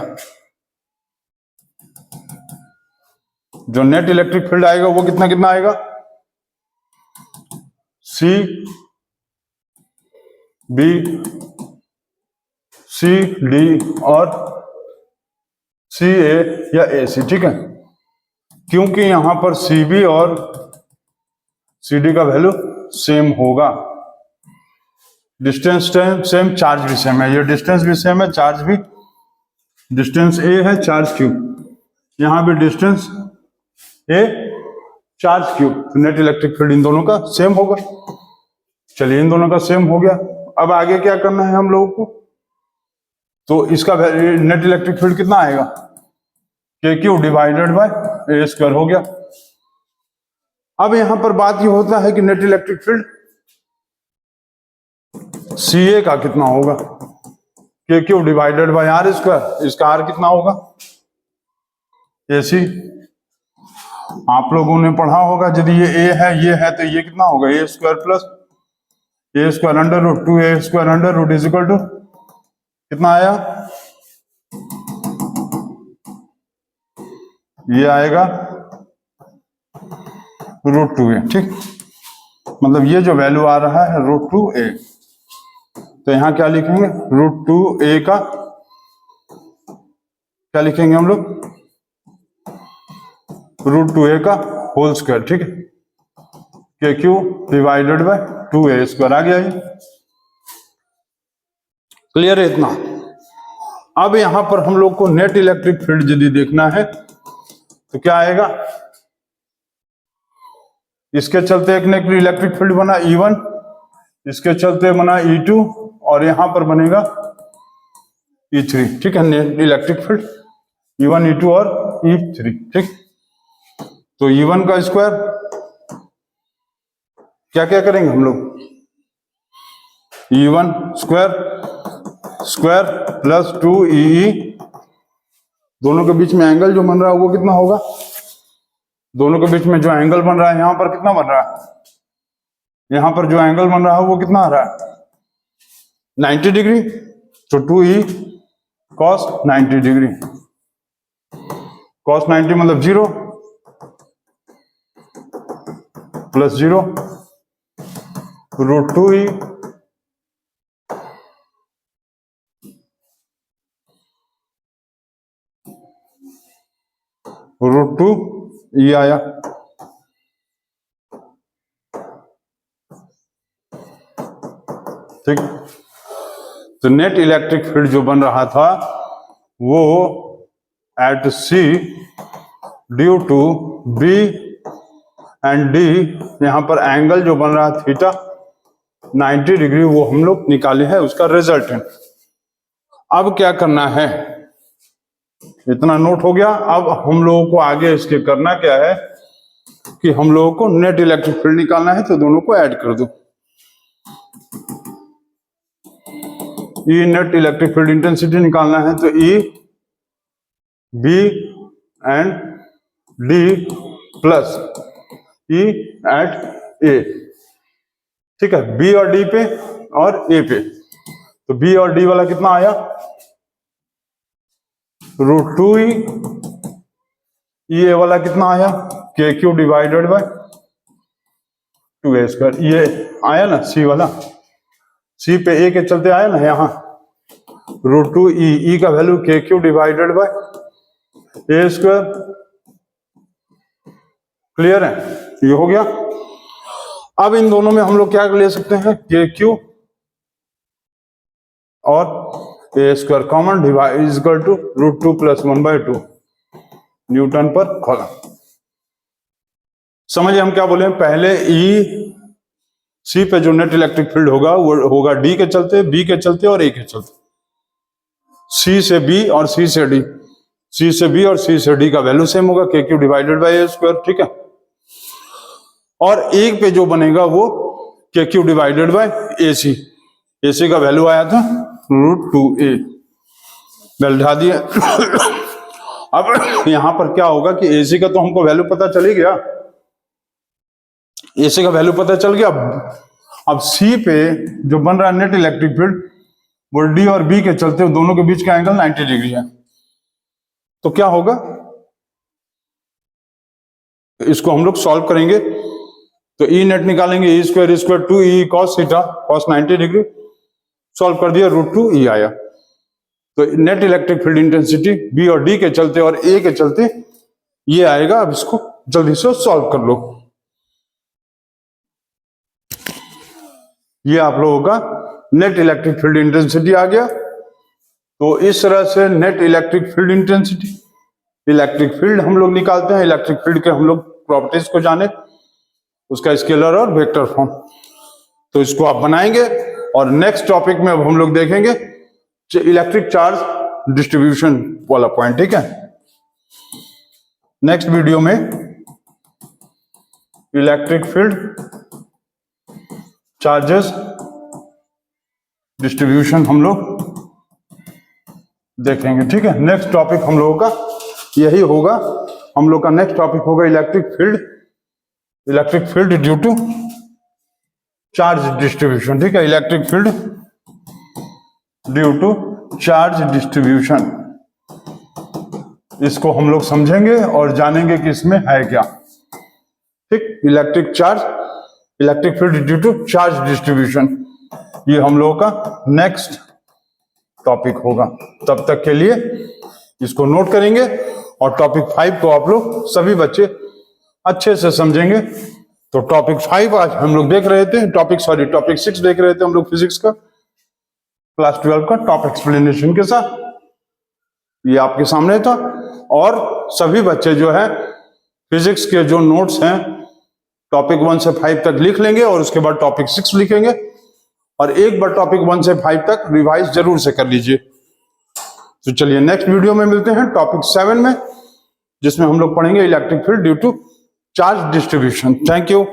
Speaker 1: जो नेट इलेक्ट्रिक फील्ड आएगा वो कितना कितना आएगा, सी बी सी डी और सी ए या ए सी, ठीक है। क्योंकि यहां पर सी बी और सी डी का वैल्यू सेम होगा, डिस्टेंस सेम, चार्ज भी सेम है, ये डिस्टेंस भी सेम है, चार्ज भी, डिस्टेंस ए है, चार्ज क्यू, यहां भी डिस्टेंस ए, charge Q, net electric field इन दोनों का सेम होगा। चलिए इन दोनों का सेम हो गया। अब आगे क्या करना है हम लोगों को, तो इसका नेट इलेक्ट्रिक फील्ड कितना आएगा, के क्यू डिवाइडेड बाय ए स्क्वायर हो गया। अब यहां पर बात ये होता है कि net electric field C A का कितना होगा, K Q divided by are square, इसका आर कितना होगा, ए सी। आप लोगों ने पढ़ा होगा यदि ये है तो ये कितना होगा, A square plus A square under root 2 A square under root is equal to कितना आया, ये आएगा रूट 2a, ठीक। मतलब ये जो वैल्यू आ रहा है रूट 2a, तो यहां क्या लिखेंगे, रूट 2a का क्या लिखेंगे हम लोग, रूट 2a का होल स्क्वायर, ठीक है, K Q divided by 2a square आ गया ये। क्लियर है इतना। अब यहां पर हम लोग को नेट इलेक्ट्रिक फील्ड यदि देखना है तो क्या आएगा, इसके चलते एक नेट इलेक्ट्रिक फील्ड बना E1, इसके चलते बना E2 और यहां पर बनेगा E3, ठीक है, net electric field E1 E2 और E3, ठीक। तो E1 का स्क्वायर क्या क्या करेंगे हम लोग, E1 स्क्वायर प्लस 2EE दोनों के बीच में एंगल जो बन रहा है वो कितना होगा, दोनों के बीच में जो एंगल बन रहा है यहां पर कितना बन रहा है, यहां पर जो एंगल बन रहा है वो कितना आ रहा है 90 डिग्री। तो 2e cos 90 डिग्री, cos 90 मतलब 0 प्लस 0 रूट 2e रूट 2 ये आया। ठीक, तो नेट इलेक्ट्रिक फील्ड जो बन रहा था वो at C due to B and D, यहां पर एंगल जो बन रहा थीटा 90 डिग्री वो हम लोग निकाले हैं, उसका रिजल्ट है। अब क्या करना है, इतना नोट हो गया। अब हम लोगों को आगे इसके करना क्या है कि हम लोगों को नेट इलेक्ट्रिक फील्ड निकालना है, तो दोनों को ऐड कर दो। E net electric field intensity निकालना है तो E B and D plus E at A. ठीक है, बी और डी पे और ए पे, तो बी और डी वाला कितना आया रूट 2e, ये वाला कितना आया K Q divided bye 2a²। ये आया ना सी वाला, सी पे ए के चलते आया ना यहाँ रूट 2e, ई का वैल्यू के Q divided bye a²। Clear है, ये हो गया। अब इन दोनों में हम लोग क्या ले सकते हैं, के क्यू और a² common divide is equal to root 2 plus 1/2 newton per coulomb. समझिए हम क्या बोले, पहले ई सी पे जो नेट इलेक्ट्रिक फील्ड होगा वो होगा डी के चलते, बी के चलते और ए के चलते, सी से बी और सी से डी, सी से बी और सी से डी का वैल्यू सेम होगा K Q divided bye a²। ठीक है, और एक पे जो बनेगा वो के क्यू डिवाइडेड बाय ए सी, ए सी का वैल्यू आया था रूट 2a, बैठा दिए। अब यहां पर क्या होगा कि ए सी का तो हमको वैल्यू पता चल ही गया, ए सी का वैल्यू पता चल गया। अब सी पे जो बन रहा है नेट इलेक्ट्रिक फील्ड वो डी और बी के चलते दोनों के बीच का एंगल 90 डिग्री है, तो क्या होगा, इसको हम लोग सॉल्व करेंगे। तो ई नेट निकालेंगे, e² 2e cos theta cos 90 degree, solve कर दिया रूट 2e आया। तो net electric field intensity B और डी के चलते और ए के चलते ये आएगा। अब इसको जल्दी से सॉल्व कर लो। ये आप लोगों का नेट इलेक्ट्रिक फील्ड इंटेंसिटी आ गया। तो इस तरह से net electric field intensity, electric field हम लोग निकालते हैं। इलेक्ट्रिक फील्ड के हम लोग प्रॉपर्टीज को जाने, उसका स्केलर और वेक्टर फॉर्म, तो इसको आप बनाएंगे। और नेक्स्ट टॉपिक में अब हम लोग देखेंगे इलेक्ट्रिक चार्ज डिस्ट्रीब्यूशन वाला पॉइंट। ठीक है, नेक्स्ट वीडियो में इलेक्ट्रिक फील्ड चार्जेस डिस्ट्रीब्यूशन हम लोग देखेंगे। ठीक है, नेक्स्ट टॉपिक हम लोगों का यही होगा। हम लोग का नेक्स्ट टॉपिक होगा electric field due to charge distribution. ठीक है, electric field due to charge distribution, इसको हम लोग समझेंगे और जानेंगे कि इसमें है क्या। ठीक, electric field due to charge distribution, ये हम लोगों का नेक्स्ट टॉपिक होगा। तब तक के लिए इसको नोट करेंगे और टॉपिक 5 को आप लोग सभी बच्चे अच्छे से समझेंगे। तो टॉपिक 5 आज हम लोग देख रहे थे, टॉपिक 6 देख रहे थे हम लोग फिजिक्स का, क्लास 12 का टॉप एक्सप्लेनेशन के साथ। ये आपके सामने था। और सभी बच्चे जो है फिजिक्स के जो नोट्स हैं टॉपिक 1 से 5 तक लिख लेंगे और उसके बाद टॉपिक 6 लिखेंगे। और एक बार टॉपिक 1 से 5 तक रिवाइज जरूर से कर लीजिए। तो चलिए नेक्स्ट वीडियो में मिलते हैं टॉपिक 7 में, जिसमें हम लोग पढ़ेंगे electric field due to charge distribution. Thank you.